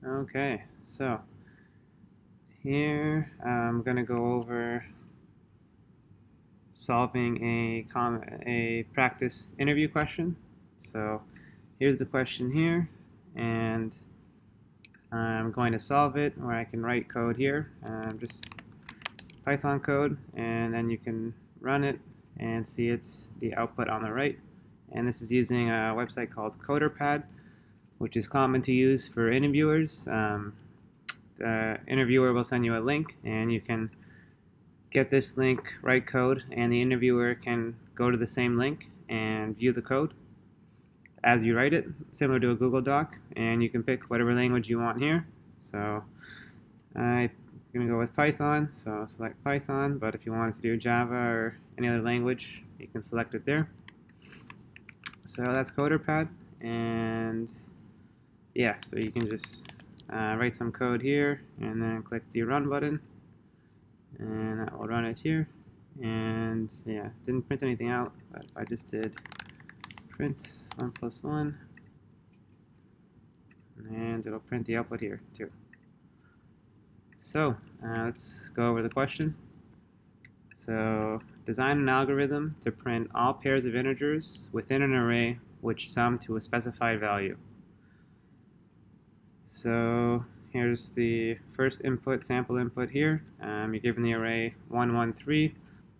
Okay, so here I'm going to go over solving a practice interview question. So here's the question here, and I'm going to solve it, or I can write code here, just Python code, and then you can run it and see it's the output on the right. And this is using a website called CoderPad, which is common to use for interviewers. The interviewer will send you a link, and you can get this link, write code, and the interviewer can go to the same link and view the code as you write it, similar to a Google Doc, and you can pick whatever language you want here. So I'm going to go with Python, so I'll select Python, but if you wanted to do Java or any other language, you can select it there. So that's CoderPad, and yeah, so you can just write some code here, and then click the Run button, and that will run it here. And yeah, didn't print anything out, but if I just did print 1 + 1, and it'll print the output here too. So let's go over the question. So design an algorithm to print all pairs of integers within an array which sum to a specified value. So here's the first input, sample input here. You're given the array 1, 1, 3.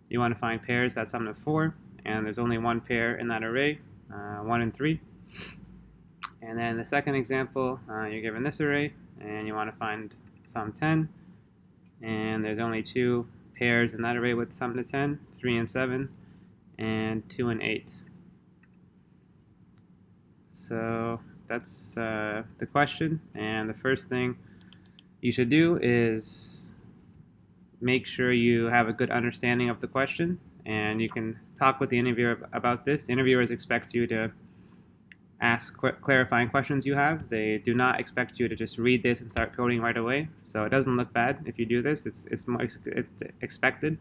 You want to find pairs that sum to 4, and there's only one pair in that array, 1 and 3. And then the second example, you're given this array, and you want to find sum 10, and there's only 2 pairs in that array with sum to 10, 3 and 7, and 2 and 8. So that's the question, and the first thing you should do is make sure you have a good understanding of the question, and you can talk with the interviewer about this. Interviewers expect you to ask clarifying questions you have. They do not expect you to just read this and start coding right away, so it doesn't look bad if you do this. It's expected,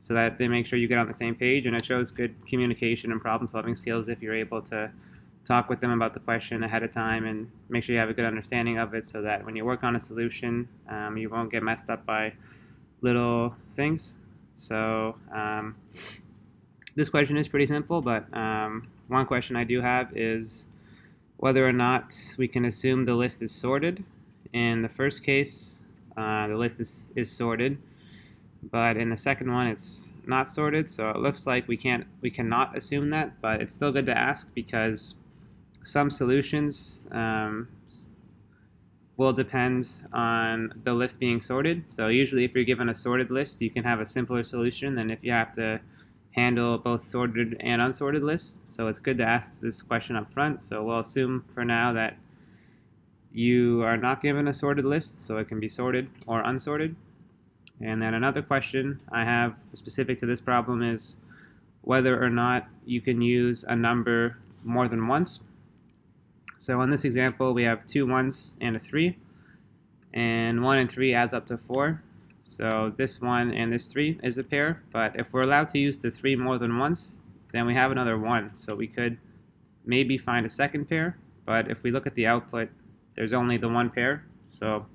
so that they make sure you get on the same page, and it shows good communication and problem-solving skills if you're able to talk with them about the question ahead of time and make sure you have a good understanding of it, so that when you work on a solution, you won't get messed up by little things. So this question is pretty simple, but one question I do have is whether or not we can assume the list is sorted. In the first case, the list is sorted, but in the second one it's not sorted, so it looks like we cannot assume that, but it's still good to ask because some solutions will depend on the list being sorted. So usually if you're given a sorted list, you can have a simpler solution than if you have to handle both sorted and unsorted lists. So it's good to ask this question up front. So we'll assume for now that you are not given a sorted list, so it can be sorted or unsorted. And then another question I have specific to this problem is whether or not you can use a number more than once. So in this example, we have 2 1s and a 3, and 1 and 3 adds up to 4. So this 1 and this 3 is a pair, but if we're allowed to use the 3 more than once, then we have another 1. So we could maybe find a second pair, but if we look at the output, there's only the one pair. So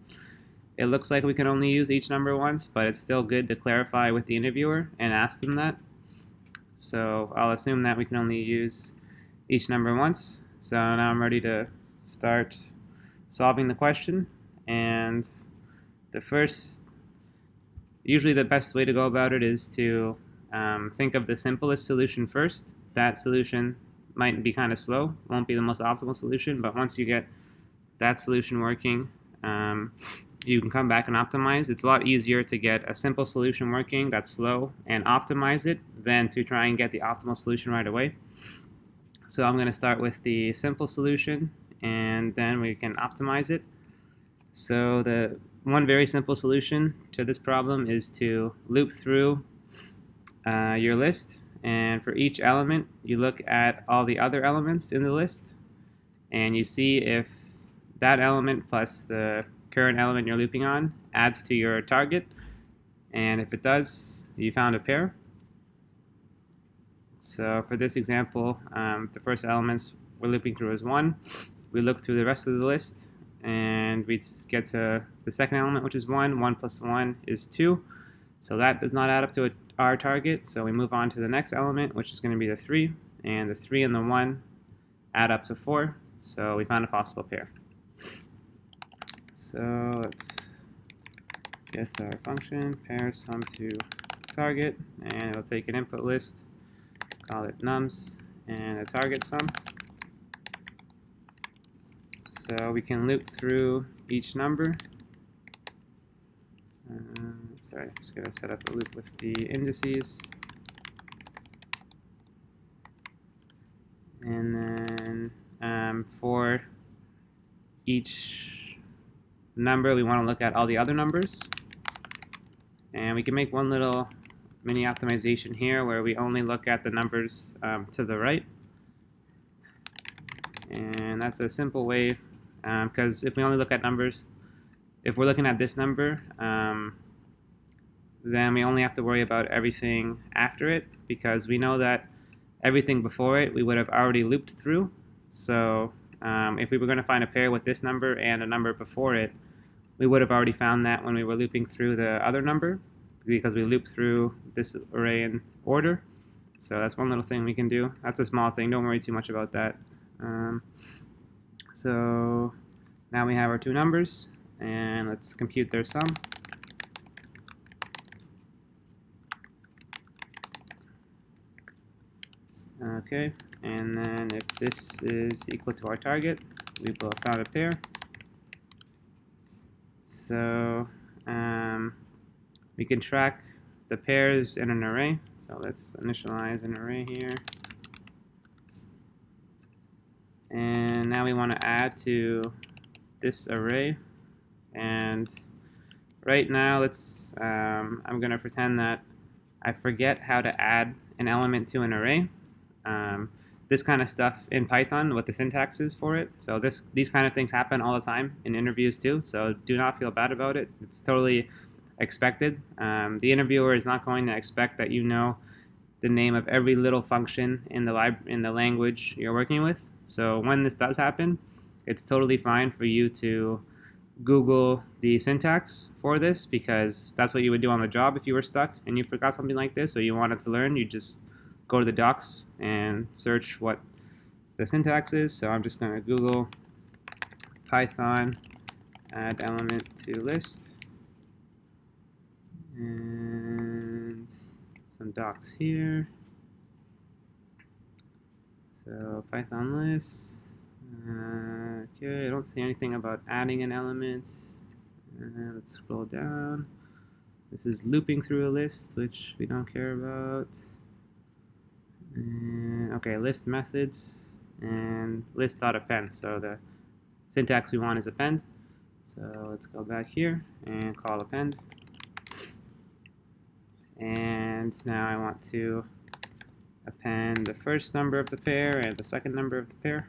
it looks like we can only use each number once, but it's still good to clarify with the interviewer and ask them that. So I'll assume that we can only use each number once. So now I'm ready to start solving the question. And usually the best way to go about it is to think of the simplest solution first. That solution might be kind of slow, won't be the most optimal solution, but once you get that solution working, you can come back and optimize. It's a lot easier to get a simple solution working that's slow and optimize it than to try and get the optimal solution right away. So I'm going to start with the simple solution, and then we can optimize it. So the one very simple solution to this problem is to loop through your list, and for each element you look at all the other elements in the list, and you see if that element plus the current element you're looping on adds to your target, and if it does, you found a pair. So for this example, the first elements we're looping through is 1. We look through the rest of the list, and and we'd get to the second element, which is 1. 1 plus 1 is 2. So that does not add up to our target. So we move on to the next element, which is going to be the 3. And the 3 and the 1 add up to 4. So we found a possible pair. So let's get our function pair sum to target, and it'll take an input list, call it nums, and a target sum. So we can loop through each number. Sorry, I'm just going to set up a loop with the indices. And then for each number, we want to look at all the other numbers. And we can make one little mini optimization here where we only look at the numbers to the right. And that's a simple way, because if we only look at numbers, if we're looking at this number, then we only have to worry about everything after it, because we know that everything before it we would have already looped through. So if we were going to find a pair with this number and a number before it, we would have already found that when we were looping through the other number, because we looped through this array in order. So that's one little thing we can do. That's a small thing, don't worry too much about that. So now we have our two numbers, and let's compute their sum. Okay, and then if this is equal to our target, we will have found a pair. So we can track the pairs in an array. So let's initialize an array here. And now we want to add to this array. And right now, I'm going to pretend that I forget how to add an element to an array. This kind of stuff in Python, what the syntax is for it. So these kind of things happen all the time in interviews too. So do not feel bad about it. It's totally expected. The interviewer is not going to expect that you know the name of every little function in the language you're working with. So when this does happen, it's totally fine for you to Google the syntax for this, because that's what you would do on the job if you were stuck and you forgot something like this or you wanted to learn. You just go to the docs and search what the syntax is. So I'm just going to Google Python add element to list, and some docs here. So Python list. Okay, I don't see anything about adding an element. Let's scroll down. This is looping through a list, which we don't care about. Okay, list methods and list.append. So the syntax we want is append. So let's go back here and call append. And now I want to append the first number of the pair and the second number of the pair.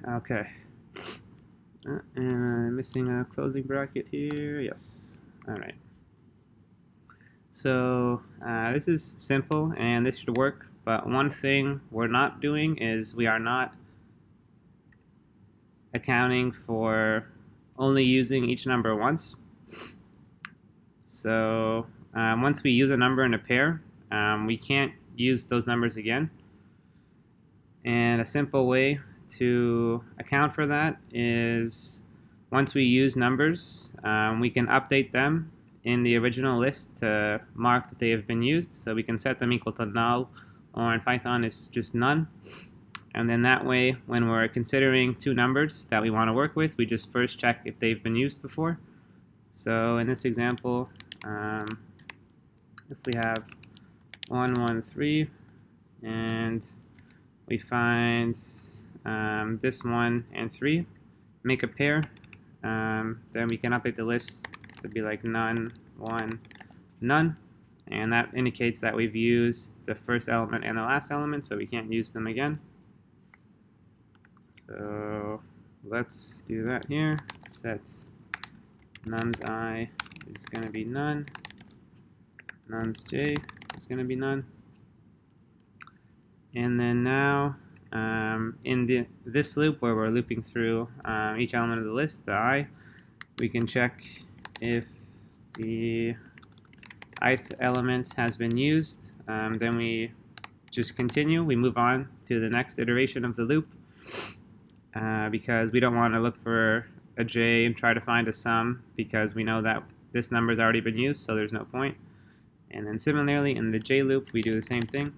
Okay. And I'm missing a closing bracket here. Yes. All right. So this is simple and this should work, but one thing we're not doing is we are not accounting for only using each number once. So once we use a number in a pair, we can't use those numbers again. And a simple way to account for that is once we use numbers, we can update them in the original list to mark that they have been used. So we can set them equal to null, or in Python it's just none. And then that way, when we're considering two numbers that we want to work with, we just first check if they've been used before. So in this example, if we have 1, 1, 3, and we find this 1 and 3 make a pair, then we can update the list to be like none, 1, none, and that indicates that we've used the first element and the last element, so we can't use them again. So let's do that here. Set nums I is going to be none, nums j is going to be none, and then now in this loop where we're looping through each element of the list, the I, we can check if the ith element has been used. Then we just continue. We move on to the next iteration of the loop because we don't want to look for a j and try to find a sum because we know that this number has already been used, so there's no point. And then similarly, in the j loop, we do the same thing.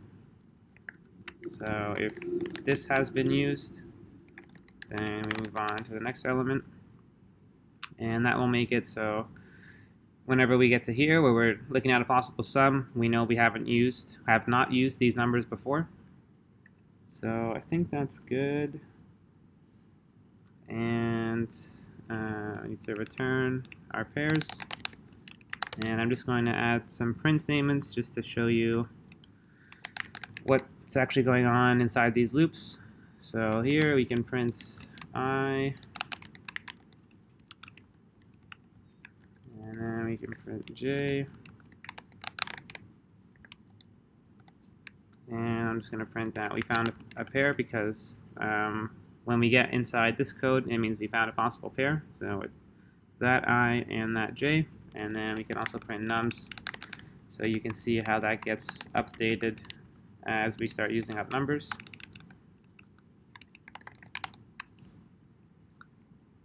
So if this has been used, then we move on to the next element. And that will make it so whenever we get to here where we're looking at a possible sum, we know we have not used these numbers before. So I think that's good. And I need to return our pairs. And I'm just going to add some print statements just to show you what's actually going on inside these loops. So here we can print I, and then we can print j, and I'm just going to print that we found a pair because when we get inside this code, it means we found a possible pair. So with that I and that j, and then we can also print nums, so you can see how that gets updated as we start using up numbers.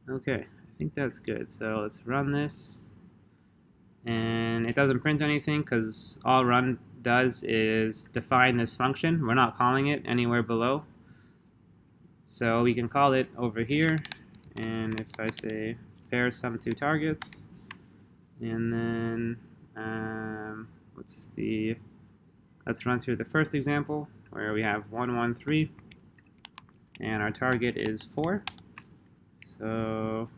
Okay, I think that's good. So let's run this. And it doesn't print anything because all run does is define this function. We're not calling it anywhere below. So we can call it over here. And if I say pair sum two targets, and then let's run through the first example where we have 1, 1, 3, and our target is 4. So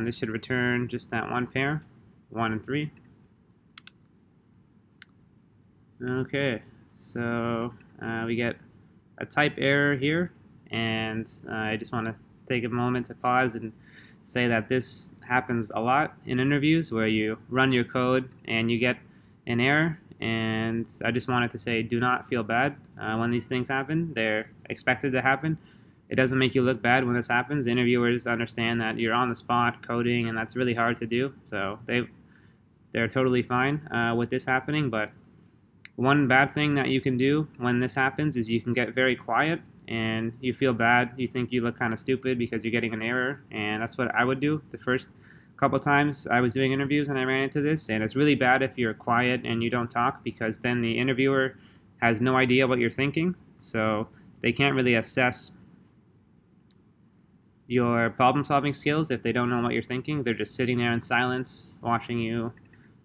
this should return just that one pair, 1 and 3. Okay, so we get a type error here, and I just want to take a moment to pause and say that this happens a lot in interviews where you run your code and you get an error, and I just wanted to say do not feel bad when these things happen. They're expected to happen. It doesn't make you look bad when this happens. Interviewers understand that you're on the spot coding and that's really hard to do, so they're totally fine with this happening. But one bad thing that you can do when this happens is you can get very quiet and you feel bad. You think you look kind of stupid because you're getting an error, and that's what I would do the first couple times I was doing interviews and I ran into this. And it's really bad if you're quiet and you don't talk, because then the interviewer has no idea what you're thinking, so they can't really assess your problem-solving skills if they don't know what you're thinking. They're just sitting there in silence watching you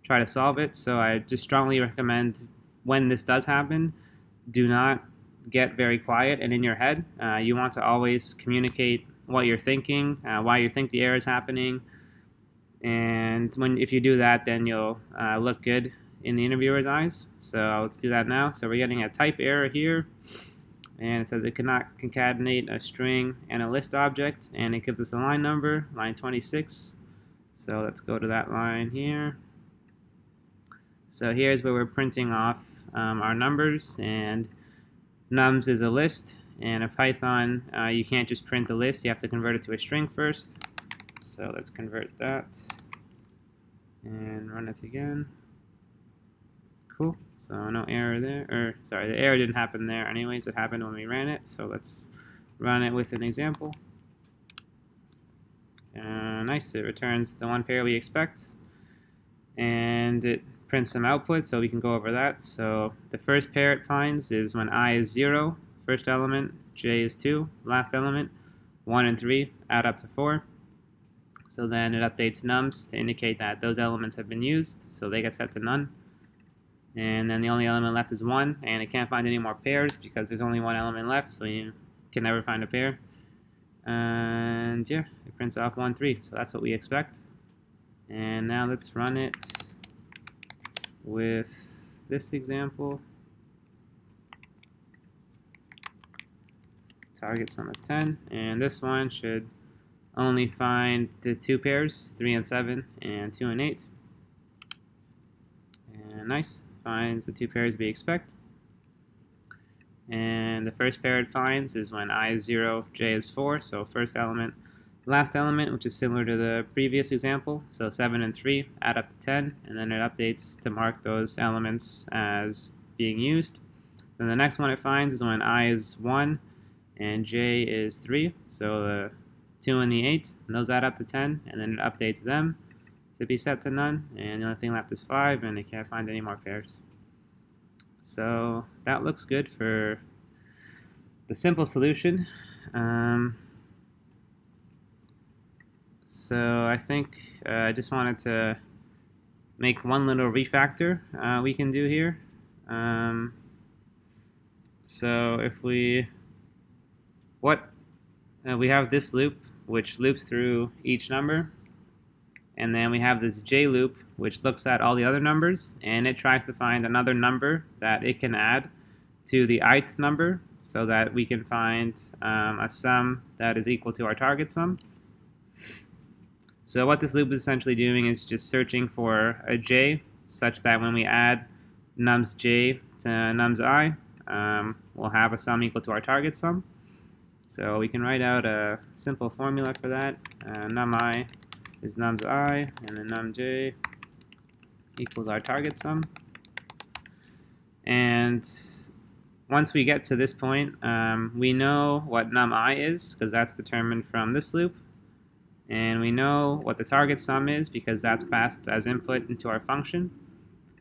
try to solve it. So I just strongly recommend, when this does happen, do not get very quiet and in your head. You want to always communicate what you're thinking, why you think the error is happening, and if you do that, then you'll look good in the interviewer's eyes. So let's do that now. So we're getting a type error here, and it says it cannot concatenate a string and a list object, and it gives us a line number, line 26. So let's go to that line here. So here's where we're printing off our numbers, and nums is a list, and in Python you can't just print a list, you have to convert it to a string first. So let's convert that and run it again. Cool. So no error there, or sorry, the error didn't happen there anyways, it happened when we ran it. So let's run it with an example. Nice, it returns the one pair we expect, and it prints some output, so we can go over that. So the first pair it finds is when I is 0, first element, j is 2, last element, 1 and 3 add up to 4. So then it updates nums to indicate that those elements have been used, so they get set to none. And then the only element left is 1, and it can't find any more pairs because there's only one element left, so you can never find a pair. And yeah, it prints off 1, 3, so that's what we expect. And now let's run it with this example. Target sum of 10, and this one should only find the 2 pairs, 3 and 7, and 2 and 8. And nice, finds the 2 pairs we expect. And the first pair it finds is when I is 0, j is 4. So first element, last element, which is similar to the previous example. So 7 and 3 add up to 10, and then it updates to mark those elements as being used. Then the next one it finds is when I is 1 and j is 3. So the 2 and the 8, and those add up to 10, and then it updates them to be set to none. And the only thing left is 5, and it can't find any more pairs. So that looks good for the simple solution. So I think I just wanted to make one little refactor we can do here. So if we have this loop which loops through each number, and then we have this j loop which looks at all the other numbers, and it tries to find another number that it can add to the ith number so that we can find a sum that is equal to our target sum. So what this loop is essentially doing is just searching for a j such that when we add nums j to nums i, we'll have a sum equal to our target sum. So we can write out a simple formula for that. Num I is nums I, and then num j equals our target sum. And once we get to this point, we know what num I is because that's determined from this loop. And we know what the target sum is because that's passed as input into our function.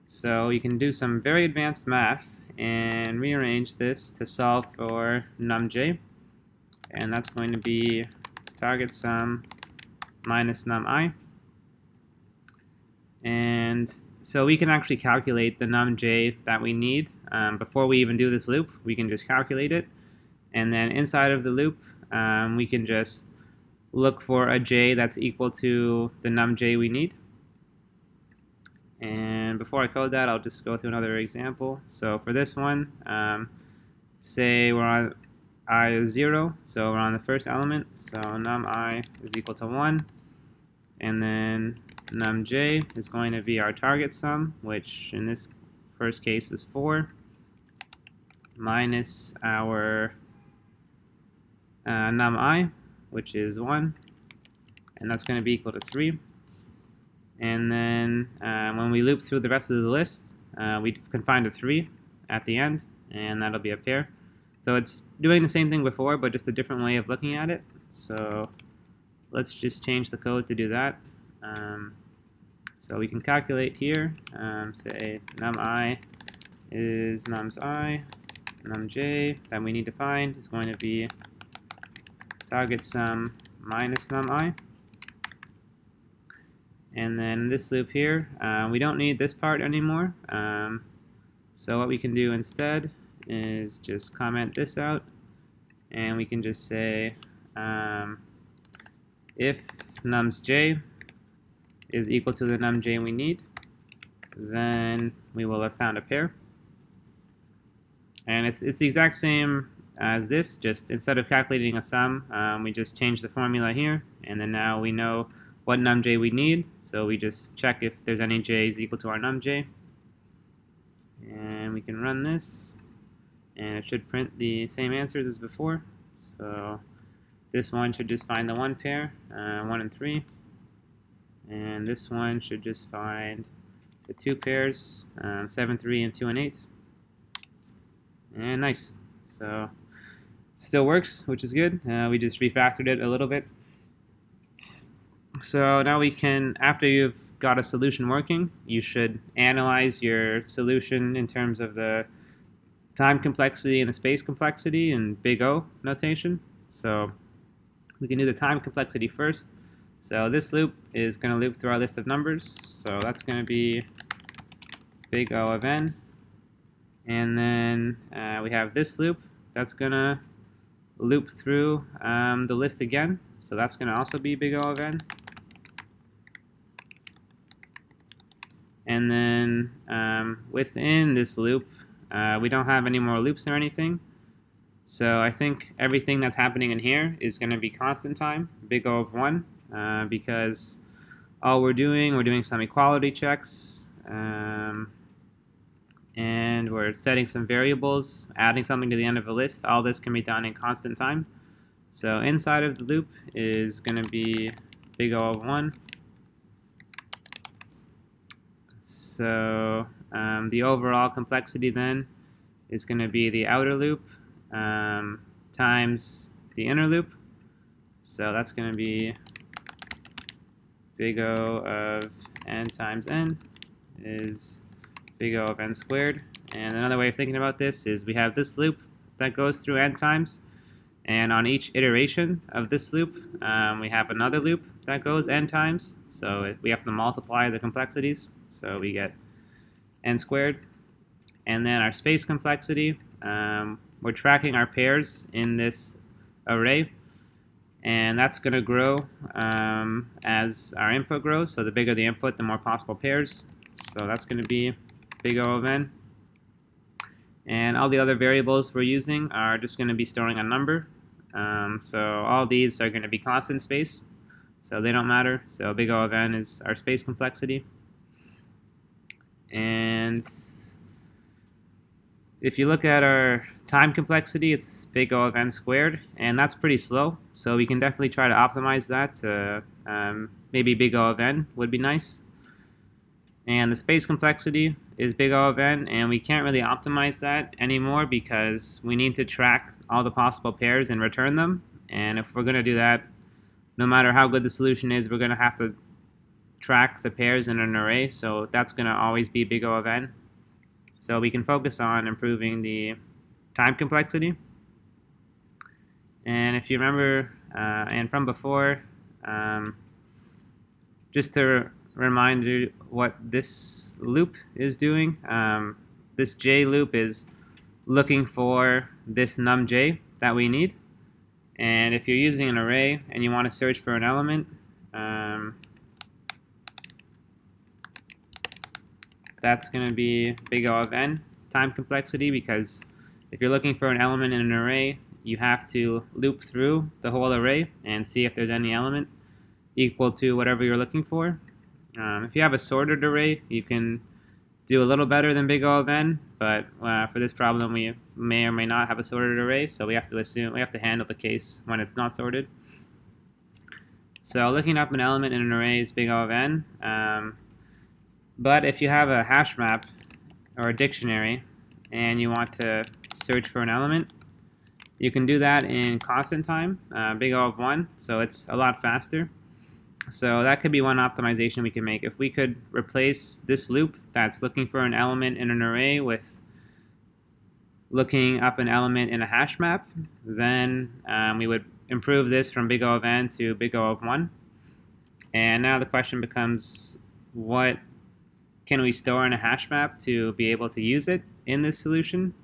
So you can do some very advanced math and rearrange this to solve for num j. And that's going to be target sum minus num I. And so we can actually calculate the num j that we need. Before we even do this loop, we can just calculate it. And then inside of the loop, we can just look for a j that's equal to the num j we need. And before I code that, I'll just go through another example. So for this one, say we're on I is 0, so we're on the first element. So num I is equal to 1. And then num j is going to be our target sum, which in this first case is 4, minus our num I, which is 1, and that's going to be equal to 3. And then when we loop through the rest of the list, we can find a 3 at the end, and that'll be a pair. So it's doing the same thing before, but just a different way of looking at it. So let's just change the code to do that. So we can calculate here, say num I is nums I, num j that we need to find is going to be target sum minus num I. And then this loop here, we don't need this part anymore. So what we can do instead is just comment this out, and we can just say if nums j is equal to the num j we need, then we will have found a pair. And it's the exact same as this, just instead of calculating a sum, we just change the formula here, and then now we know what num j we need, so we just check if there's any j's equal to our num j. And we can run this, and it should print the same answers as before. So this one should just find the 1 pair, 1 and 3. And this one should just find the 2 pairs, 7, 3, and 2 and 8. And nice. So it still works, which is good. We just refactored it a little bit. So now we can, after you've got a solution working, you should analyze your solution in terms of the time complexity and the space complexity in big O notation. So we can do the time complexity first. So this loop is going to loop through our list of numbers. So that's going to be big O of n. And then we have this loop that's going to loop through the list again. So that's going to also be big O of n. And then within this loop, we don't have any more loops or anything. So I think everything that's happening in here is going to be constant time, big O of 1, because all we're doing some equality checks. and we're setting some variables, adding something to the end of a list. All this can be done in constant time. So inside of the loop is going to be big O of 1. So the overall complexity then is going to be the outer loop times the inner loop. So that's going to be big O of n times n is big O of n squared. And another way of thinking about this is we have this loop that goes through n times, and on each iteration of this loop we have another loop that goes n times, so we have to multiply the complexities, so we get n squared. And then our space complexity, we're tracking our pairs in this array, and that's going to grow as our input grows. So the bigger the input, the more possible pairs. So that's going to be big O of n. And all the other variables we're using are just going to be storing a number. So all these are going to be constant space, so they don't matter. So big O of n is our space complexity. And if you look at our time complexity, it's big O of n squared, and that's pretty slow. So we can definitely try to optimize that to maybe big O of n would be nice. And the space complexity is big O of n, and we can't really optimize that anymore because we need to track all the possible pairs and return them. And if we're going to do that, no matter how good the solution is, we're going to have to track the pairs in an array, so that's going to always be big O of n. So we can focus on improving the time complexity. And if you remember, and from before, just to remind you what this loop is doing, this j loop is looking for this numj that we need. And if you're using an array and you want to search for an element, that's going to be big O of n time complexity, because if you're looking for an element in an array, you have to loop through the whole array and see if there's any element equal to whatever you're looking for. If you have a sorted array, you can do a little better than big O of n, but for this problem we may or may not have a sorted array, so we have to handle the case when it's not sorted. So looking up an element in an array is big O of n. But if you have a hash map or a dictionary and you want to search for an element, you can do that in constant time, big O of 1, so it's a lot faster. So that could be one optimization we can make. If we could replace this loop that's looking for an element in an array with looking up an element in a hash map, then we would improve this from big O of n to big O of 1. And now the question becomes, what can we store in a hash map to be able to use it in this solution?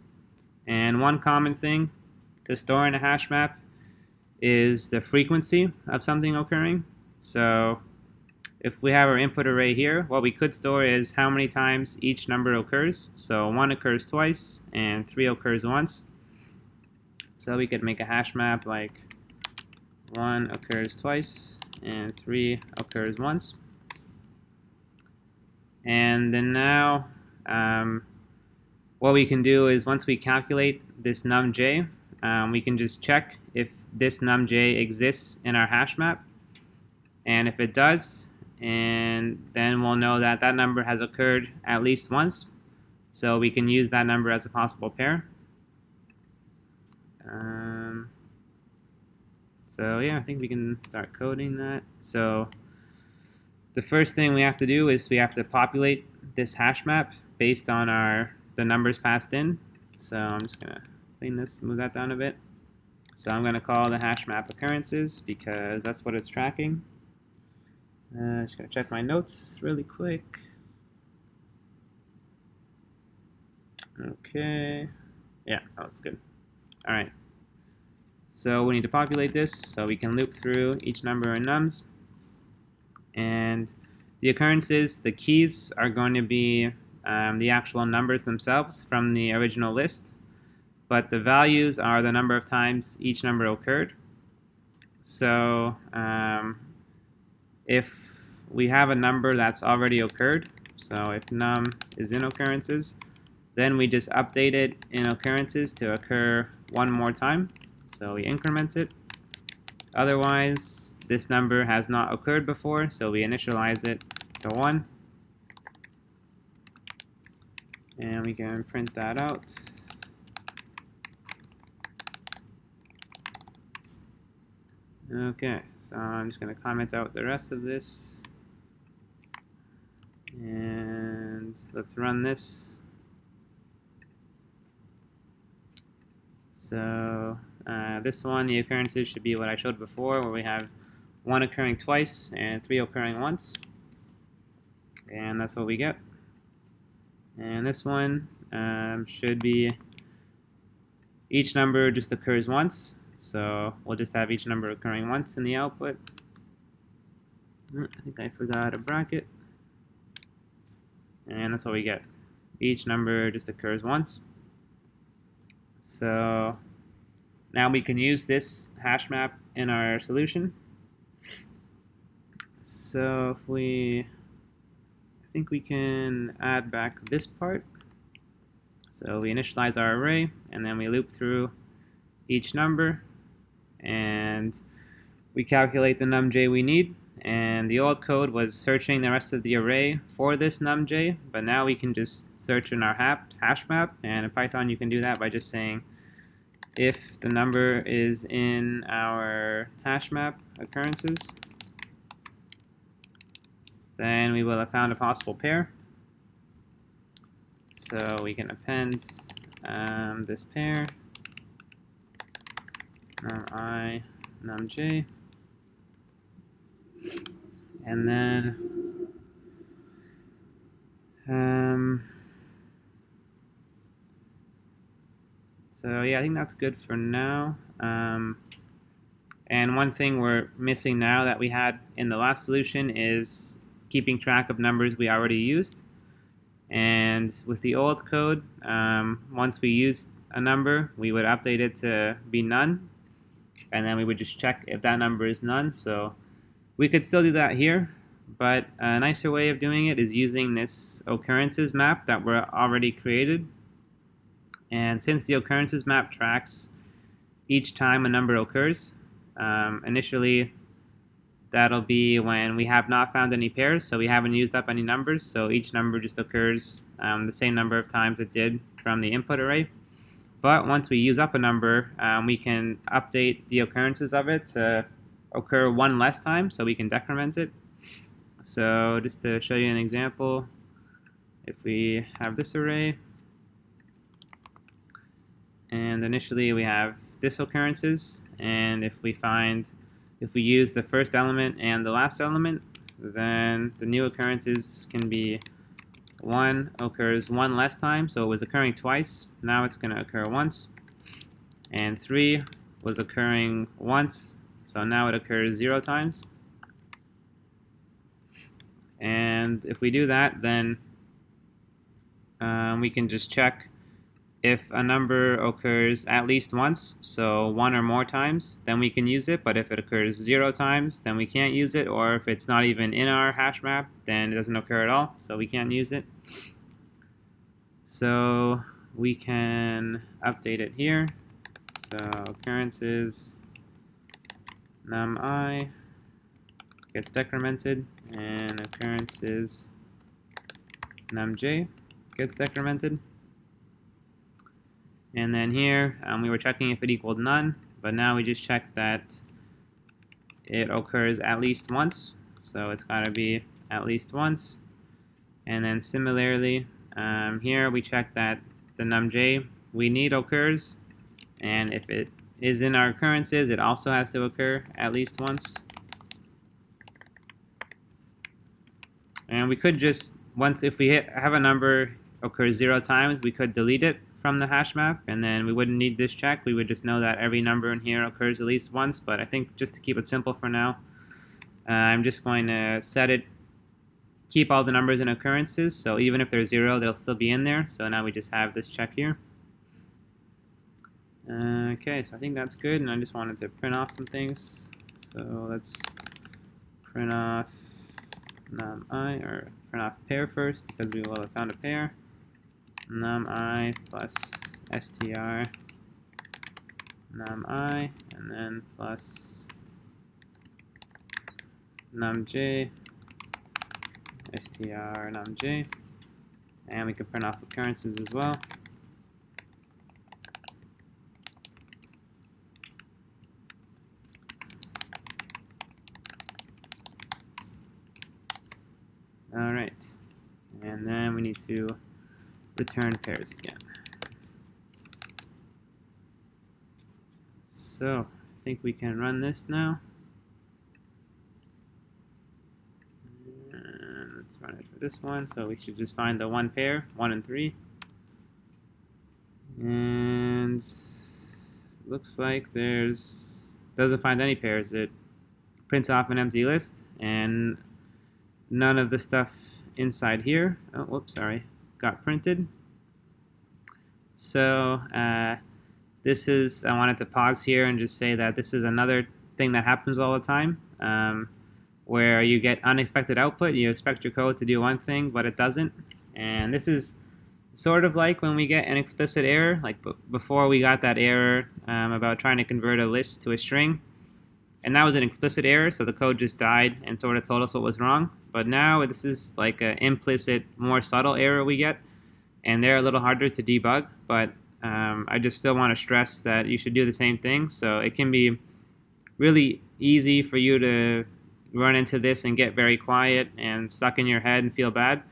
And one common thing to store in a hash map is the frequency of something occurring. So if we have our input array here, what we could store is how many times each number occurs. So 1 occurs twice and 3 occurs once. So we could make a hash map like 1 occurs twice and 3 occurs once. And then now what we can do is, once we calculate this numj, we can just check if this numj exists in our hash map. And if it does, and then we'll know that that number has occurred at least once. So we can use that number as a possible pair. So yeah, I think we can start coding that. So the first thing we have to do is we have to populate this hash map based on the numbers passed in. So I'm just going to clean this, move that down a bit. So I'm going to call the hash map occurrences because that's what it's tracking. Just going to check my notes really quick. Okay. Yeah, oh, it's good. All right. So we need to populate this so we can loop through each number in nums. And the occurrences, the keys, are going to be the actual numbers themselves from the original list. But the values are the number of times each number occurred. So if we have a number that's already occurred, so if num is in occurrences, Then we just update it in occurrences to occur one more time. So we increment it. Otherwise, this number has not occurred before, so we initialize it to 1. And we can print that out. Okay, so I'm just going to comment out the rest of this. And let's run this. So this one, the occurrences should be what I showed before, where we have 1 occurring twice and 3 occurring once. And that's what we get. And this one should be each number just occurs once. So we'll just have each number occurring once in the output. I think I forgot a bracket. And that's what we get. Each number just occurs once. So now we can use this hash map in our solution. So if I think we can add back this part. So we initialize our array, and then we loop through each number, and we calculate the numj we need. And the old code was searching the rest of the array for this numj, but now we can just search in our hash map, and in Python you can do that by just saying if the number is in our hash map occurrences, then we will have found a possible pair. So we can append this pair, num_i, num_j, and then so yeah, I think that's good for now. And one thing we're missing now that we had in the last solution is keeping track of numbers we already used. And with the old code, once we used a number, we would update it to be none, and then we would just check if that number is none. So we could still do that here, but a nicer way of doing it is using this occurrences map that we're already created. And since the occurrences map tracks each time a number occurs, initially that'll be when we have not found any pairs, so we haven't used up any numbers, so each number just occurs the same number of times it did from the input array. But once we use up a number, we can update the occurrences of it to occur 1 less time, so we can decrement it. So just to show you an example, if we have this array, and initially we have this occurrences, and if we use the first element and the last element, then the new occurrences can be 1 occurs 1 less time, so it was occurring twice, now it's going to occur once, and 3 was occurring once, so now it occurs 0 times. And if we do that, then we can just check if a number occurs at least once, so 1 or more times, then we can use it. But if it occurs 0 times, then we can't use it. Or if it's not even in our hash map, then it doesn't occur at all, so we can't use it. So we can update it here. So occurrences num_i gets decremented, and occurrences num_j gets decremented. And then here, we were checking if it equaled none, but now we just check that it occurs at least once. So it's got to be at least once. And then similarly, here we check that the num_j we need occurs. And if it is in our occurrences, it also has to occur at least once. And we could just, if we have a number occurs 0 times, we could delete it from the hash map, and then we wouldn't need this check. We would just know that every number in here occurs at least once. But I think just to keep it simple for now, I'm just going to keep all the numbers in occurrences, so even if they're 0, they'll still be in there. So now we just have this check here. Okay, so I think that's good, and I just wanted to print off some things. So let's print off num_i, or print off pair first, because we will have found a pair. num_i plus str num_i, and then plus num_j str num_j, and we can print off occurrences as well. All right, and then we need to return pairs again. So I think we can run this now. And let's run it for this one. So we should just find the one pair, 1 and 3. And looks like doesn't find any pairs. It prints off an empty list, and none of the stuff inside here, oh, whoops, sorry, got printed. So I wanted to pause here and just say that this is another thing that happens all the time, where you get unexpected output. You expect your code to do one thing, but it doesn't. And this is sort of like when we get an explicit error, like before we got that error about trying to convert a list to a string. And that was an explicit error, so the code just died and sort of told us what was wrong. But now this is like an implicit, more subtle error we get, and they're a little harder to debug, but I just still want to stress that you should do the same thing. So it can be really easy for you to run into this and get very quiet and stuck in your head and feel bad.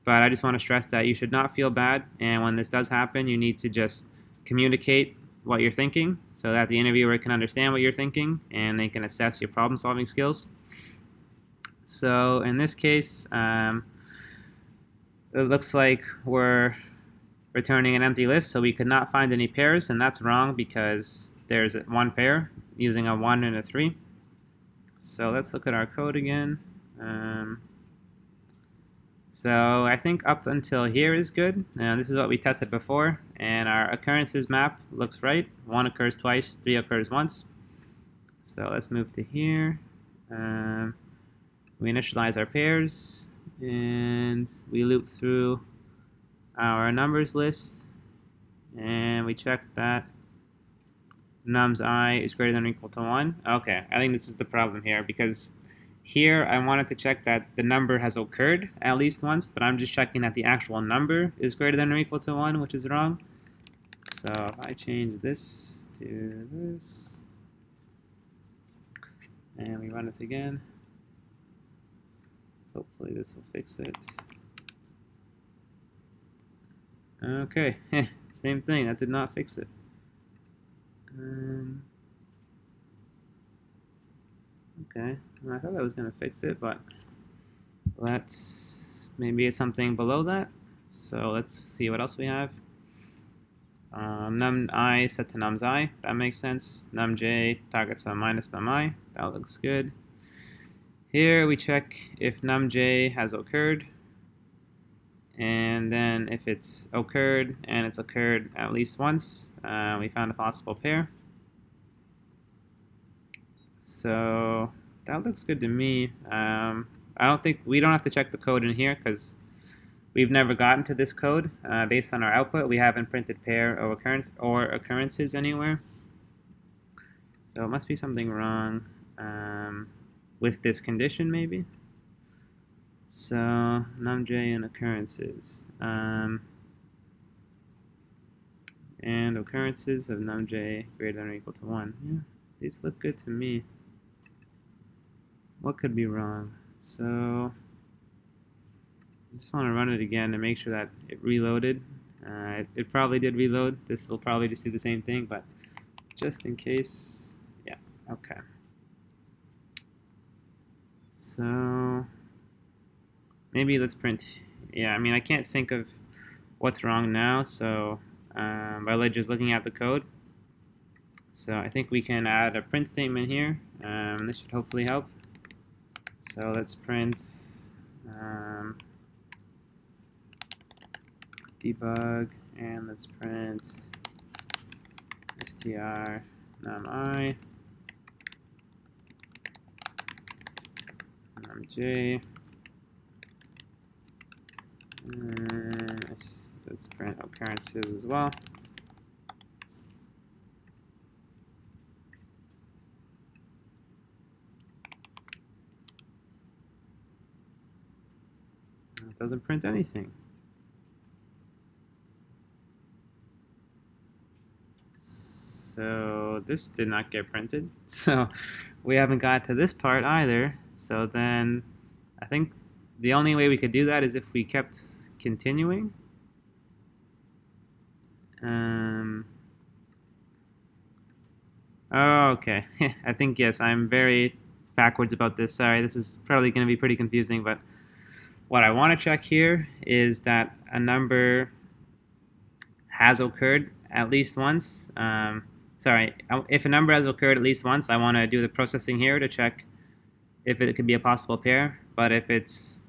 But I just want to stress that you should not feel bad, and when this does happen, you need to just communicate what you're thinking so that the interviewer can understand what you're thinking and they can assess your problem-solving skills. So in this case, it looks like we're returning an empty list, so we could not find any pairs, and that's wrong because there's one pair using a 1 and a 3. So let's look at our code again. So I think up until here is good. Now this is what we tested before, and our occurrences map looks right. 1 occurs twice, 3 occurs once. So let's move to here. We initialize our pairs, and we loop through our numbers list, and we check that nums_i is greater than or equal to 1. Okay, I think this is the problem here, because here I wanted to check that the number has occurred at least once, but I'm just checking that the actual number is greater than or equal to 1, which is wrong. So if I change this to this, and we run it again, hopefully this will fix it. Okay, same thing, that did not fix it. Okay, well, I thought that was going to fix it, but maybe it's something below that. So let's see what else we have. Num_i set to nums_i, that makes sense. Num_j targets on minus num_i, that looks good. Here we check if num_j has occurred, and then if it's occurred and it's occurred at least once, we found a possible pair. So that looks good to me. I don't think we don't have to check the code in here because we've never gotten to this code. Based on our output, we haven't printed pair or occurrences anywhere. So it must be something wrong with this condition, maybe. So num_j and occurrences. And occurrences of num_j greater than or equal to 1. Yeah, these look good to me. What could be wrong? So I just want to run it again to make sure that it reloaded. It probably did reload. This will probably just do the same thing, but just in case, yeah, okay. So maybe let's print. Yeah, I mean, I can't think of what's wrong now, so by just looking at the code. So I think we can add a print statement here. This should hopefully help. So let's print debug, and let's print str num_i num_j. Does let's print occurrences as well. It doesn't print anything. So this did not get printed. So we haven't got to this part either. So then I think the only way we could do that is if we kept continuing. Oh, okay. I think, yes, I'm very backwards about this. Sorry, this is probably going to be pretty confusing, but what I want to check here is that a number has occurred at least once. Sorry, if a number has occurred at least once, I want to do the processing here to check if it could be a possible pair. But if it's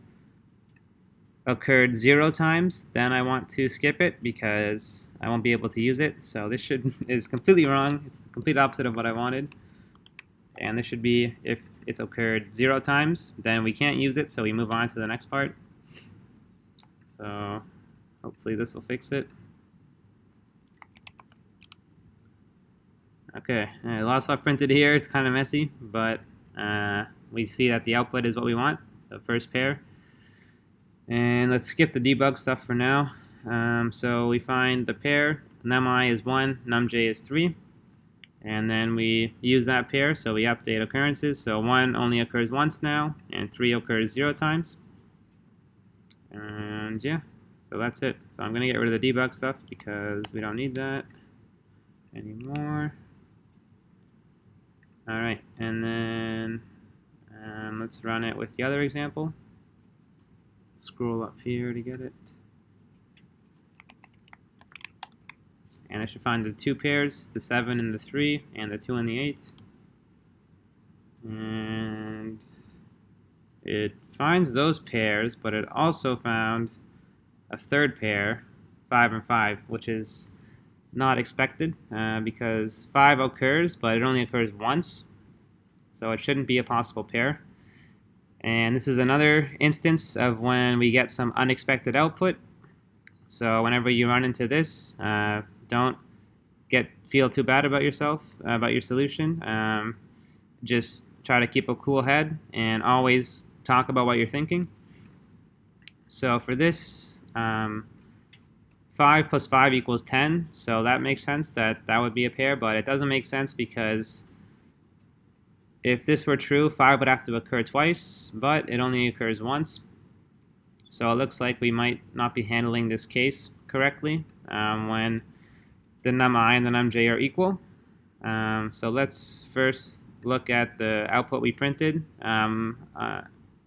occurred 0 times, then I want to skip it because I won't be able to use it. So this is completely wrong. It's the complete opposite of what I wanted. And this should be if it's occurred 0 times, then we can't use it, so we move on to the next part. So hopefully this will fix it. Okay, a lot of stuff printed here. It's kind of messy, but we see that the output is what we want, the first pair. And let's skip the debug stuff for now. So we find the pair, num_i is 1, num_j is 3. And then we use that pair, so we update occurrences. So 1 only occurs once now, and 3 occurs 0 times. And yeah, so that's it. So I'm going to get rid of the debug stuff because we don't need that anymore. Alright, and then let's run it with the other example. Scroll up here to get it. And I should find the 2 pairs, the 7 and the 3, and the 2 and the 8. And it finds those pairs, but it also found a third pair, 5 and 5, which is not expected because 5 occurs, but it only occurs once. So it shouldn't be a possible pair. And this is another instance of when we get some unexpected output. So whenever you run into this, don't feel too bad about yourself, about your solution. Just try to keep a cool head and always talk about what you're thinking. So for this, 5 plus 5 equals 10. So that makes sense that would be a pair, but it doesn't make sense because if this were true, 5 would have to occur twice, but it only occurs once. So it looks like we might not be handling this case correctly when the num_i and the num_j are equal. So let's first look at the output we printed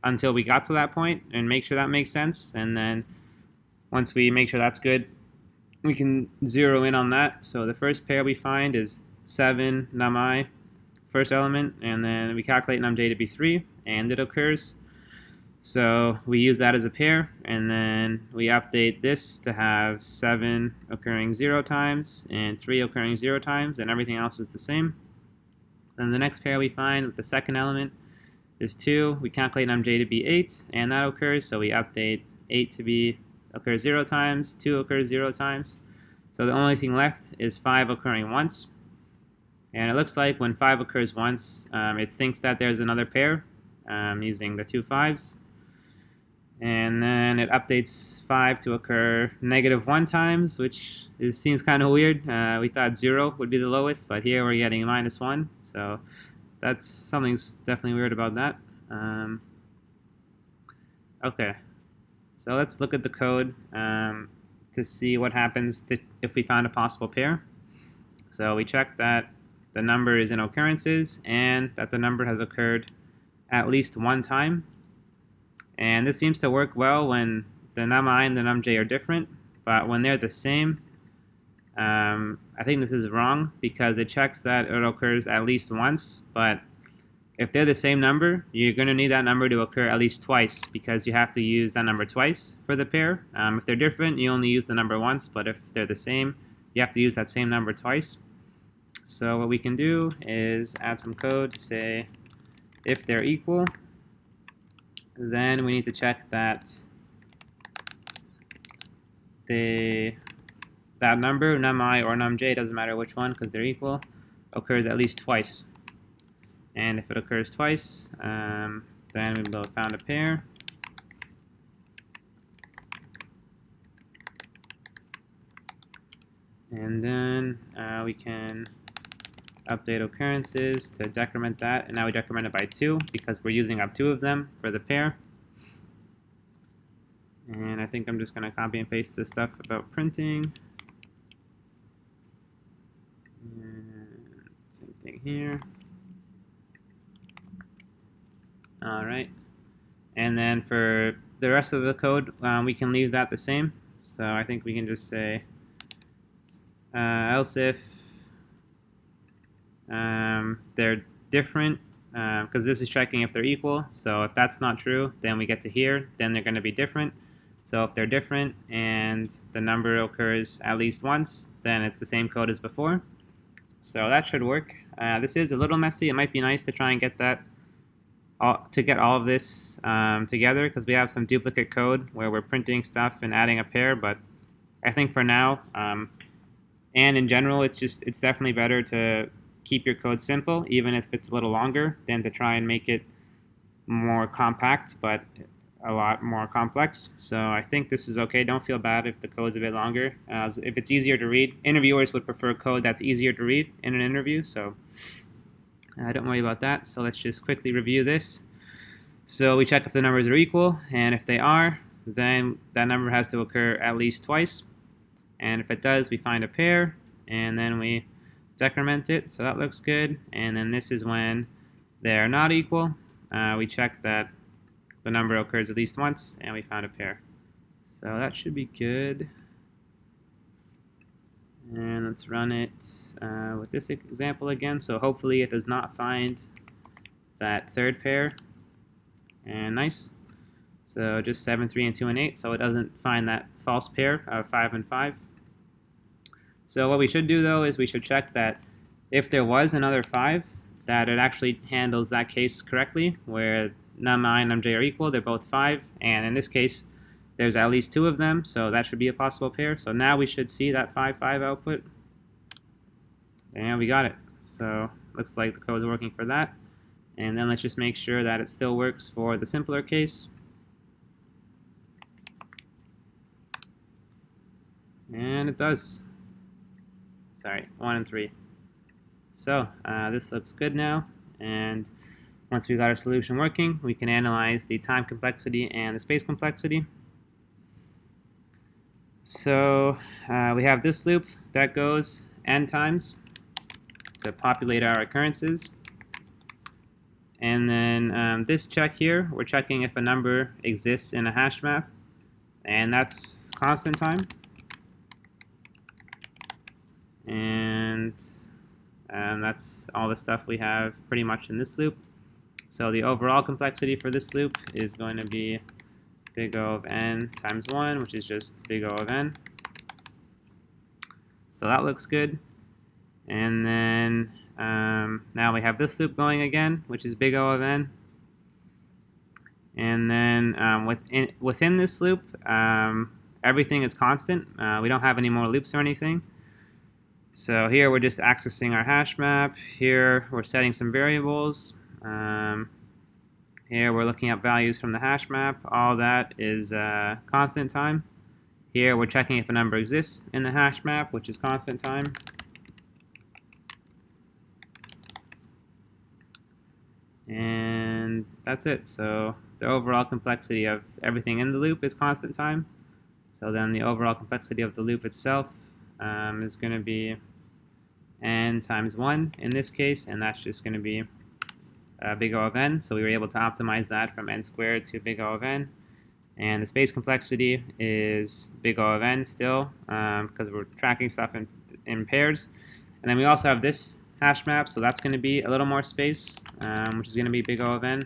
until we got to that point and make sure that makes sense. And then once we make sure that's good, we can zero in on that. So the first pair we find is 7 num_i, first element, and then we calculate num_j to be 3, and it occurs. So we use that as a pair, and then we update this to have 7 occurring 0 times and 3 occurring 0 times, and everything else is the same. Then the next pair we find with the second element is 2. We calculate num_j to be 8, and that occurs, so we update 8 to occur 0 times, 2 occurs 0 times. So the only thing left is 5 occurring once. And it looks like when 5 occurs once, it thinks that there's another pair using the 2 5s. And then it updates 5 to occur -1 times, which seems kind of weird. We thought 0 would be the lowest, but here we're getting -1. So something's definitely weird about that. Okay, so let's look at the code to see what happens if we found a possible pair. So we check that the number is in occurrences and that the number has occurred at least 1 time. And this seems to work well when the num_i and the num_j are different, but when they're the same, I think this is wrong because it checks that it occurs at least once, but if they're the same number, you're going to need that number to occur at least twice because you have to use that number twice for the pair. If they're different, you only use the number once, but if they're the same, you have to use that same number twice. So what we can do is add some code to say if they're equal, then we need to check that that number, num_i or num_j, doesn't matter which one because they're equal, occurs at least twice. And if it occurs twice, then we will have found a pair. And then we can update occurrences to decrement that, and now we decrement it by 2 because we're using up 2 of them for the pair. And I think I'm just going to copy and paste this stuff about printing. And same thing here. All right. And then for the rest of the code, we can leave that the same. So I think we can just say else if they're different, because this is checking if they're equal. So if that's not true, then we get to here, then they're going to be different. So if they're different and the number occurs at least once, then it's the same code as before. So that should work. This is a little messy. It might be nice to try and get that get all of this together, because we have some duplicate code where we're printing stuff and adding a pair. But I think for now, and in general, it's definitely better to keep your code simple, even if it's a little longer, than to try and make it more compact, but a lot more complex. So I think this is okay. Don't feel bad if the code's a bit longer. If it's easier to read, interviewers would prefer code that's easier to read in an interview, so don't worry about that. So let's just quickly review this. So we check if the numbers are equal, and if they are, then that number has to occur at least twice. And if it does, we find a pair, and then we decrement it. So that looks good. And then this is when they're not equal. We check that the number occurs at least once, and we found a pair. So that should be good. And let's run it with this example again. So hopefully it does not find that third pair. And nice. So just 7, 3, and 2, and 8. So it doesn't find that false pair of 5 and 5. So what we should do, though, is we should check that if there was another 5, that it actually handles that case correctly, where num_i and num_j are equal. They're both 5. And in this case, there's at least 2 of them. So that should be a possible pair. So now we should see that 5, 5 output. And we got it. So looks like the code is working for that. And then let's just make sure that it still works for the simpler case. And it does. Sorry, 1 and 3. So this looks good now. And once we got our solution working, we can analyze the time complexity and the space complexity. So we have this loop that goes n times to populate our occurrences. And then this check here, we're checking if a number exists in a hash map, and that's constant time. And that's all the stuff we have pretty much in this loop. So the overall complexity for this loop is going to be big O of n times 1, which is just big O of n. So that looks good. And then now we have this loop going again, which is big O of n. And then within this loop, everything is constant. We don't have any more loops or anything. So here we're just accessing our hash map. Here we're setting some variables. Here we're looking up values from the hash map. All that is constant time. Here we're checking if a number exists in the hash map, which is constant time. And that's it. So the overall complexity of everything in the loop is constant time. So then the overall complexity of the loop itself is going to be n times 1 in this case, and that's just going to be big O of n. So we were able to optimize that from n squared to big O of n. And the space complexity is big O of n still, because we're tracking stuff in pairs. And then we also have this hash map, so that's going to be a little more space, which is going to be big O of n.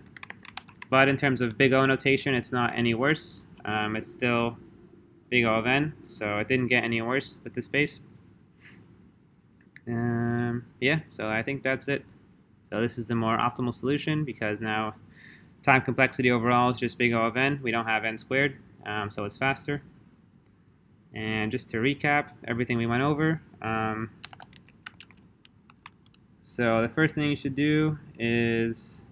But in terms of big O notation, it's not any worse. It's still big O of n, so it didn't get any worse with the space. Yeah, so I think that's it. So this is the more optimal solution, because now time complexity overall is just big O of n. We don't have n squared, so it's faster. And just to recap everything we went over, so the first thing you should do is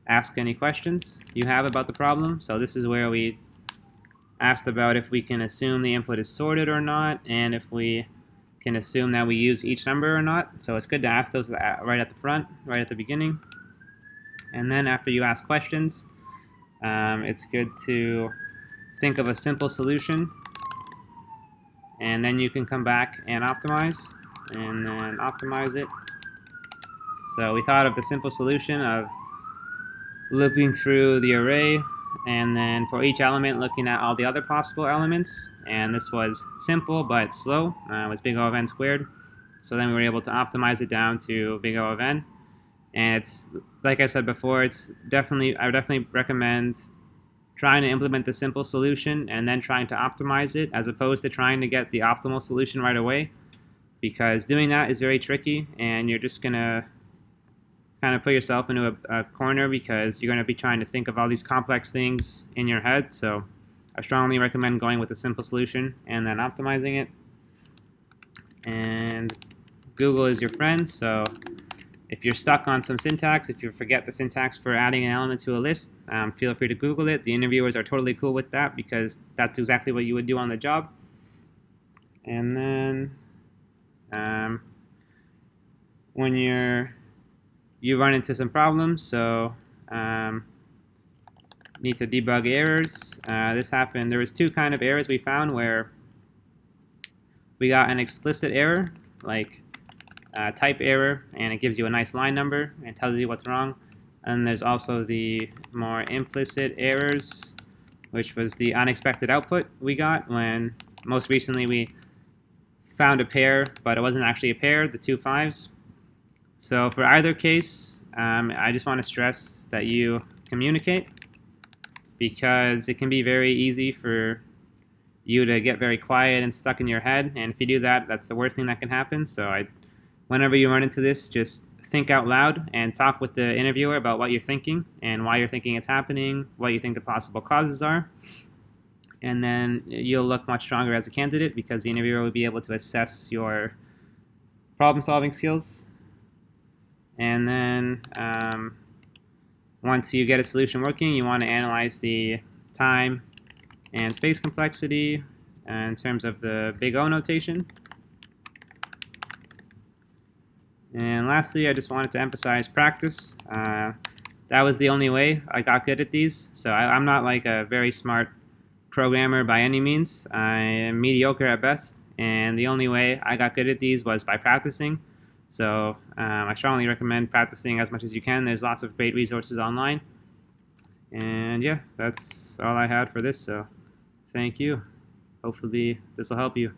ask any questions you have about the problem. So this is where we asked about if we can assume the input is sorted or not, and if we can assume that we use each number or not. So it's good to ask those right at the front, right at the beginning. And then after you ask questions, it's good to think of a simple solution, and then you can come back and optimize, and then optimize it. So we thought of the simple solution of looping through the array, and then for each element looking at all the other possible elements. And this was simple but slow. It was big O of n squared. So then we were able to optimize it down to big O of n. And it's, like I said before, I would definitely recommend trying to implement the simple solution and then trying to optimize it, as opposed to trying to get the optimal solution right away, because doing that is very tricky, and you're just going to kind of put yourself into a corner, because you're going to be trying to think of all these complex things in your head. So I strongly recommend going with a simple solution and then optimizing it. And Google is your friend, so if you're stuck on some syntax, if you forget the syntax for adding an element to a list, feel free to Google it. The interviewers are totally cool with that, because that's exactly what you would do on the job. And then when you run into some problems, so need to debug errors. This happened. There was two kind of errors we found, where we got an explicit error, like type error, and it gives you a nice line number and tells you what's wrong. And there's also the more implicit errors, which was the unexpected output we got when most recently we found a pair, but it wasn't actually a pair, the two fives. So for either case, I just want to stress that you communicate, because it can be very easy for you to get very quiet and stuck in your head. And if you do that, that's the worst thing that can happen. So whenever you run into this, just think out loud and talk with the interviewer about what you're thinking and why you're thinking it's happening, what you think the possible causes are. And then you'll look much stronger as a candidate, because the interviewer will be able to assess your problem-solving skills. And then once you get a solution working, you want to analyze the time and space complexity in terms of the big O notation. And lastly, I just wanted to emphasize practice. That was the only way I got good at these. So I'm not like a very smart programmer by any means. I am mediocre at best, and the only way I got good at these was by practicing. So I strongly recommend practicing as much as you can. There's lots of great resources online. And yeah, that's all I had for this. So thank you. Hopefully this will help you.